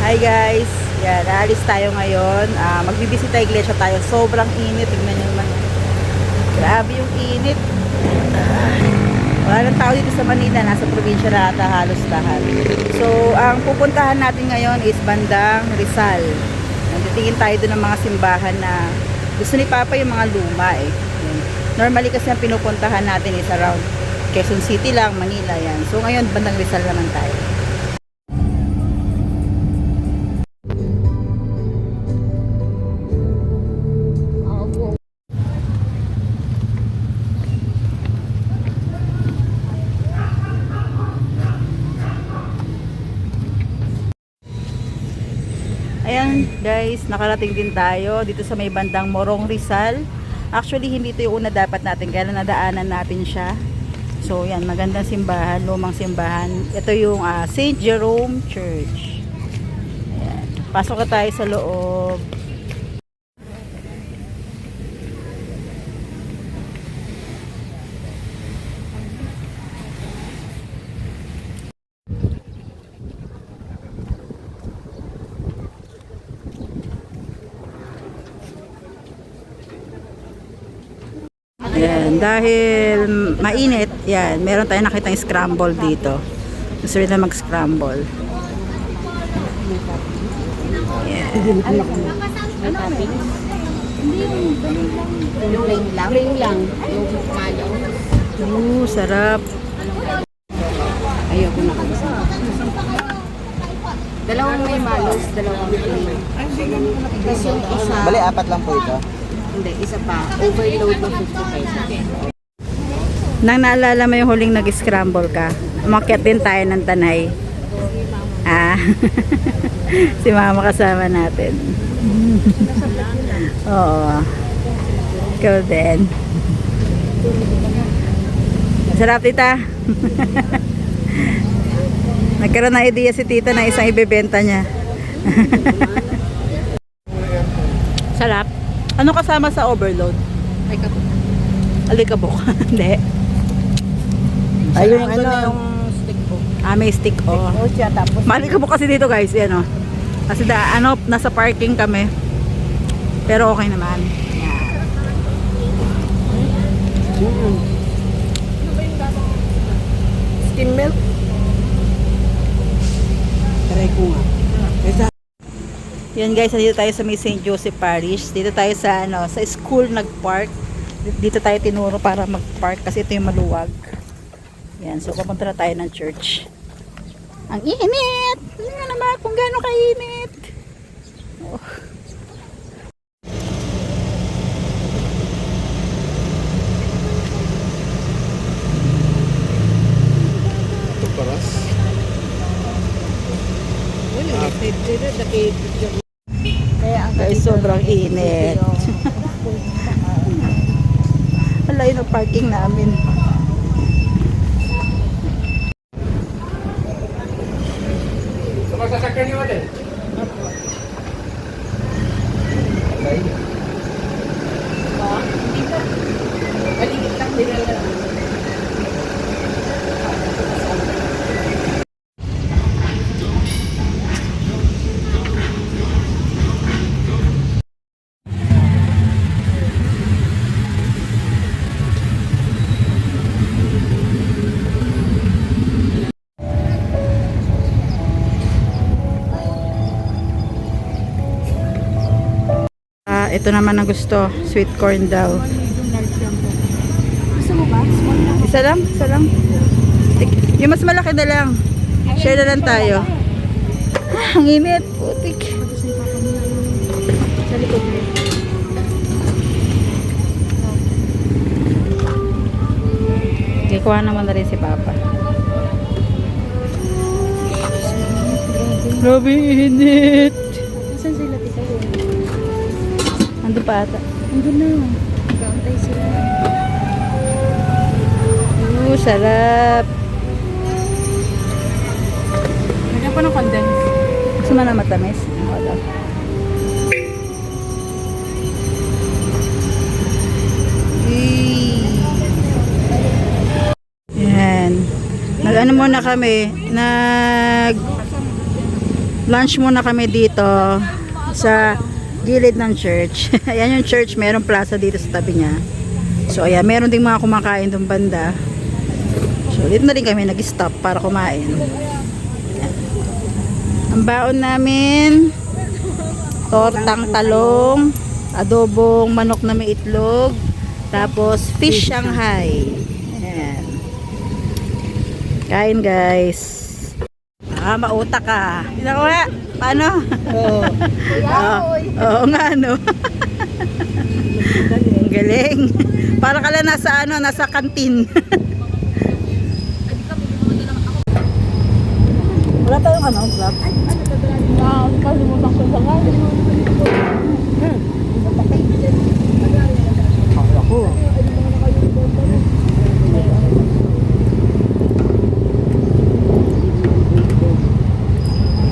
Hi guys, yan, aalis tayo ngayon. Magbibisita iglesia tayo. Sobrang init, tignan nyo naman. Grabe yung init. Wala nang tao dito sa Manila, nasa probinsya na ata halos lahat. So, ang pupuntahan natin ngayon is bandang Rizal. Nagtitingin tayo doon ng mga simbahan na gusto ni Papa yung mga luma eh. Normally kasi ang pinupuntahan natin is around Quezon City lang, Manila yan. So ngayon bandang Rizal naman tayo. Ayan guys, nakarating din tayo dito sa may bandang Morong Rizal. Actually hindi ito yung una dapat natin, kaya nadaanan natin siya. So yan, magandang simbahan, lumang simbahan. Ito yung St. Jerome Church. Ayan. Pasok na tayo sa loob. Yan, dahil mainit, yan, meron tayong nakitang scramble dito. Gusto rin na mag-scramble. Yan. Plain lang. Yung malo. Sarap. Ayoko na kasi. Dalawang may malos, dalawang plain. Tapos yung isa, Bali, apat lang po ito. hindi, isa pa, overload na 50 pesos. Nang naalala mo yung huling nag-scramble ka, umakyat din tayo ng Tanay. Si mama kasama natin. Oo. Ikaw din. Sarap, tita. Nagkaroon na idea si tita na isang ibebenta niya. Sarap. Ano kasama sa overload? Ay, kapot. Alikabok. Hindi. Ay, yung ano. Yung stick ko. May stick. Oh. O siya, tapos. Malikabok kasi dito guys. Yan, oh. Kasi nasa parking kami. Pero okay naman. Yan. Skim milk. Try ko nga. Yan guys, dito tayo sa may St. Joseph Parish. Dito tayo sa sa school nag-park. Dito tayo tinuro para mag-park kasi ito yung maluwag. Yan, so papunta na tayo ng church. Ang init! Hindi nga naman kung gaano kainit. Oh. Ito paras. Guys, sobrang init. Wala yun ang parking namin. Sasakyan niyo ulit. Maligit lang din lang. Ito naman ang gusto, sweet corn daw. Gusto mo ba? Small lang. Isa lang? Isa lang? Yung mas malaki na lang. Share na lang tayo. Ang init. Putik. Sa likod mo. Ikuha naman na rin si Papa. Grabe init. Saan sila tita yun? Ando pa ata. Andun na. Nag-aantay sila. Sarap. Lagyan pa ng condense. Gusto mo na matamis? Wala. Yan. Nag-ano muna kami, Lunch muna kami dito sa gilid ng church. Ayan yung church, merong plaza dito sa tabi niya. So ayan, meron ding mga kumakain doon banda. So dito na rin kami nag-stop para kumain. Ayan. Ang baon namin, tortang talong, adobong manok na may itlog, tapos fish Shanghai. Ayan. Kain guys. Mautak ka. Tignan ko nga. Paano? Oo. Oo nga, no? Ang galing. Para ka lang nasa, nasa kantin. Wala tayong vlog? Nakalimutan ko sa nga. Ako.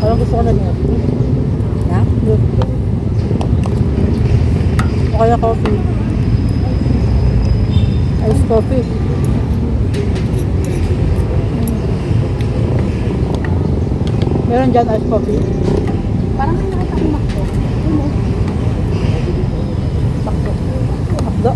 Parang gusto ko na niya. Ha? O kaya coffee. Ice coffee. Meron dyan ice coffee? Parang may nakita ko makto. Makdo. Makdo?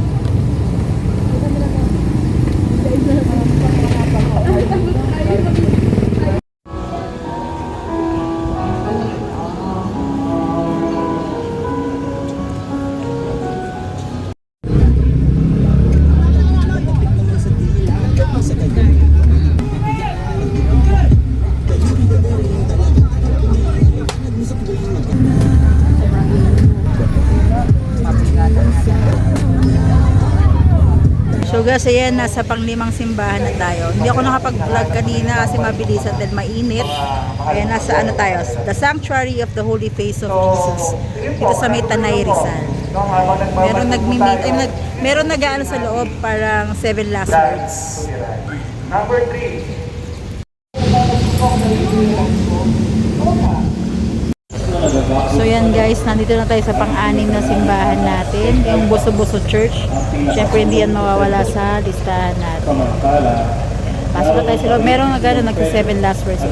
So guys, ayan, nasa panglimang simbahan na tayo. Hindi ako nakapag-vlog kanina kasi mabilisan dahil mainit. Ayan, nasa tayo? The Sanctuary of the Holy Face of Jesus. Dito sa may Tanay Rizal. Meron meron nag-aano sa loob, parang 7 last words. Number 3. So yan guys, nandito na tayo sa pang-anim na simbahan natin, yung Buso-Buso Church. Siyempre hindi yan mawawala sa listahan natin. Pasok na tayo sa loob. Merong nagsa 7 last words.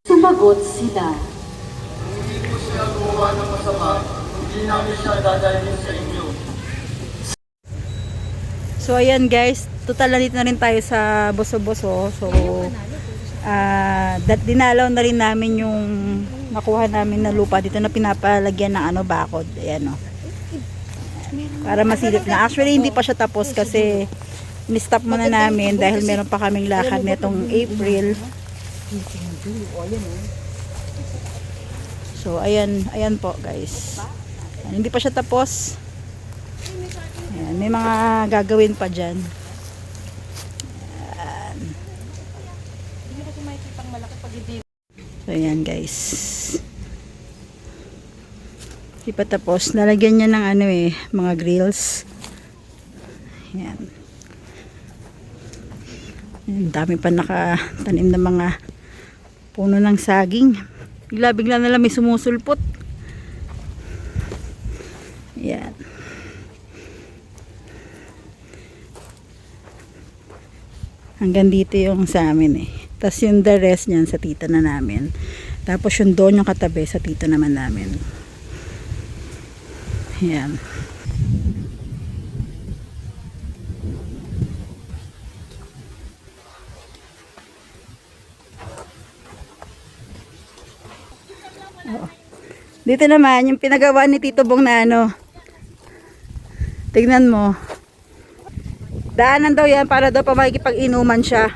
Sumagot sila. Hindi po sila gumawa ng masama, hindi namin siya dadalhin sa inyo. So ayan guys, total nandito na rin tayo sa Buso-Buso. So dinalaw na rin namin yung nakuha namin na lupa dito na pinapalagyan ng bakod. Ayan o. Para masilip na. Actually hindi pa siya tapos kasi ni-stop muna namin dahil meron pa kaming lakad netong April. So ayan po guys. Ayan, hindi pa siya tapos. Ayan, may mga gagawin pa dyan. So ayan guys. Di pa tapos. Nalagyan niya ng mga grills. Ayan. Ang dami pa nakatanim ng mga puno ng saging. Bigla na lang may sumusulpot. Ayan. Hanggang dito yung sa amin Tapos yung the rest niyan sa tita na namin. Tapos yung doon yung katabi sa tito naman namin. Ayan. Dito naman yung pinagawa ni Tito Bong na tignan mo. Daanan daw yan para daw pa makikipag-inuman siya.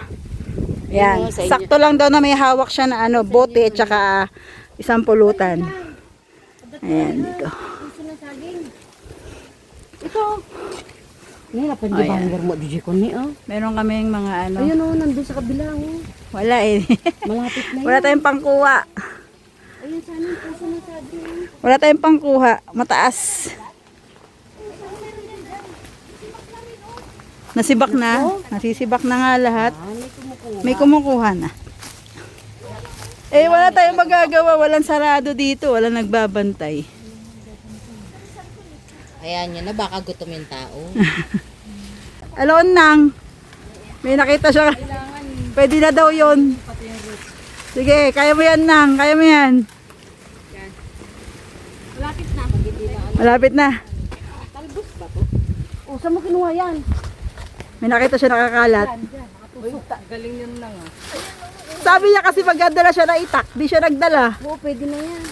Yan. Sakto lang daw na may hawak siya na bote at saka isang pulutan. Ayan dito. Ito. Nila pa di banger mo di ko ni Meron kaming mga Ayun nandun sa kabila Wala Malapit na Wala tayong pangkuha. Ayun sana yung sinasabi. Wala tayong pangkuha. Mataas. Nasibak na. Nasisibak na nga lahat. May kumukuha na. Wala tayong magagawa. Walang sarado dito. Walang nagbabantay. Ayan yun na, baka gutom yung tao. Alon nang. May nakita siya. Pwede na daw yun. Sige, kaya mo yan, Nang. Kaya mo yan. Malapit na. Malapit na. Talbos ba to? Oh, saan mo kinuha yan? May nakita siya nakakalat. Uy, galing yun lang ah. Sabi niya kasi magdadala siya na itak. Di siya nagdala. Oo, pwede na yan.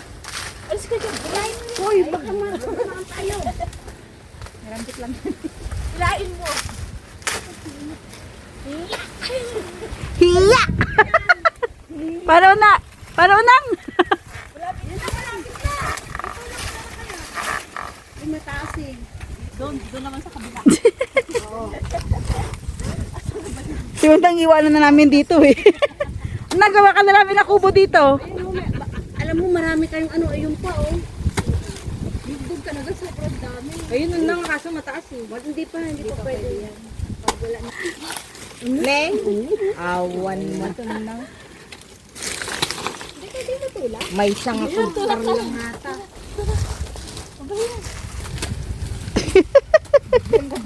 Alis ka dyan. Ilain mo. Uy, baka naman tayo. Narambit lang. Ilain mo. Hiya! Paraw na! Paraw nang! Uy, mataas eh. Doon naman sa kabila. Si Untang iwanan na namin dito eh. Nagawa ka na namin na kubo dito. Alam mo, marami kayong ano, ayun pa oh. Bugdog ka na sa sobrang dami. Ayun nun lang, kaso mataas eh. Hindi pa pwede yan. Pag wala na. Leng? Awan mo. Hindi mo tulak. May isang akong lang hata.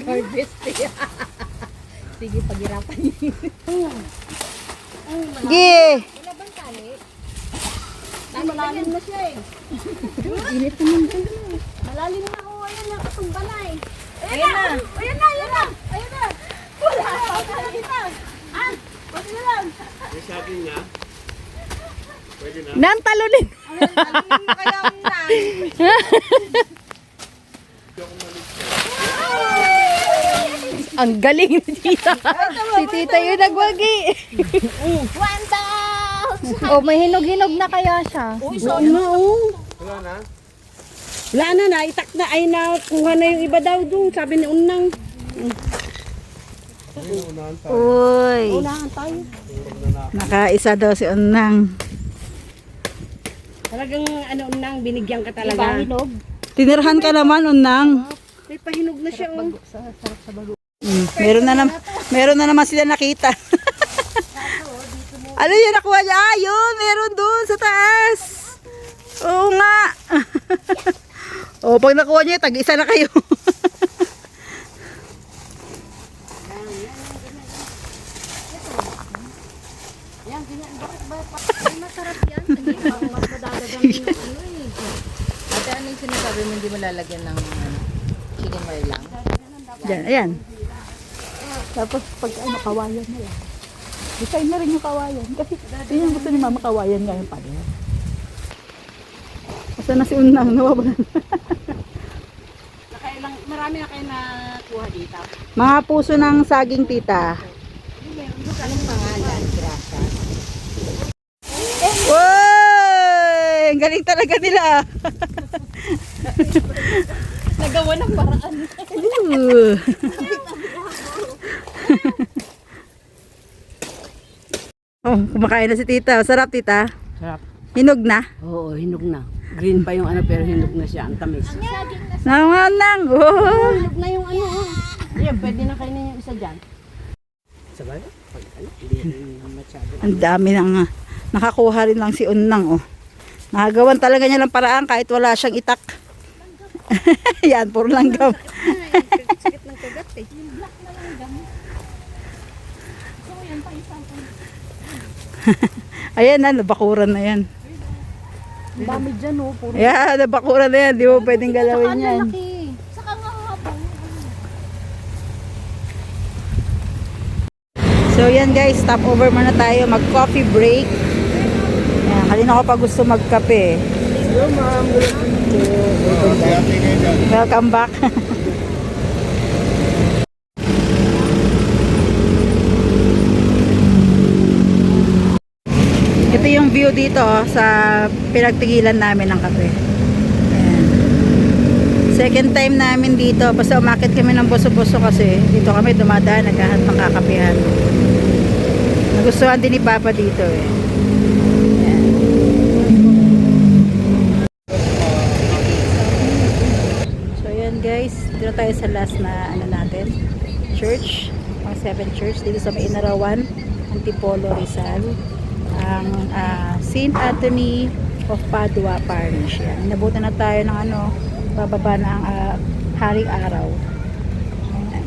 harvest. Sige, paghirapan niyo. Sige! Wala bang tali? Malalim na siya eh. Init naman dyan. Malalim na oh, ayan na, katumba na eh. Ayan na! Ayan na! Ayan na! Ayan na! Wala! Ayan na! Ah! Pwede na lang! Nang talunin! Kaya ang nan. Ang galing ni Tita. Si Tita yung nagwagi. 1,000! Oh, may hinog-hinog na kaya siya. Uy, so na oh. Wala na, itak na. Ay na, kuha na yung iba daw doon. Sabi ni Unang. Uy! Unahan tayo. Nakaisa daw si Unang. Talagang ano, Unang, binigyan ka talaga. Hinog. Tinirhan ka naman, Unang. May pahinog na siya oh. Meron na naman sila nakita. Ano yun nakuha niya? Ah, yun! Meron doon sa taas. Oo nga. O, pag nakuha niya, tag-isa na kayo. Masarap yan. Hindi mas madadagan yung ano eh. Ate, ano yung sinasabi mo hindi mo lalagyan ng chicken wire lang? Diyan, ayan. Tapos pag ano, kawayan na yan. Design na rin yung kawayan. Kasi yun yung gusto ni Mama, kawayan ngayon pa rin. Asa na si Unang, nawawalan. Nakailang, marami na kayo nakuha dito. Mga puso ng saging, Tita. Anong pangalan? Grasa. Uy! Ang galing talaga nila. Nagawa ng paraan. Oh, kumakain na si Tita. Sarap, Tita. Sarap. Hinog na. Oo, hinog na. Green pa yung ano pero hinog na siya. Ang tamis. Nanganang. Oh. Hinog na yung ano oh. Ayan, pwede na kainin yung isa dyan. Sabay? Pag ano, hindi masyado. Ang dami nang nakakuha rin lang si Unang. Oh. Nakagawan talaga niya ng paraan kahit wala siyang itak. Yan, puro langgam. Sakit ng kagat eh. Yung black na langgam. So, yan pa isang Ayan na, nabakuran na yan. Ang dami dyan oh. Puro. Ayan, nabakuran na yan. Di mo pwedeng galawin yan. Saka nga habang. So yan guys, stop over muna tayo. Mag coffee break. Ayan, kanina ko pa gusto magkape. Welcome back. Ito yung view dito sa pinagtigilan namin ng kape. Ayan. Second time namin dito. Basta umakit kami ng buso-buso kasi dito kami dumadaan, naghahanap ng kakapihan. Nagustuhan din ni Papa dito eh. Ayan. So yan guys, dito tayo sa last na ano natin, church, mga 7 church dito sa May Inarawan, Antipolo, Rizal. Ang St. Anthony of Padua Parish. Yan. Inabutan na tayo ng ano, bababa na ang haring araw. Ayan.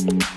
Bye.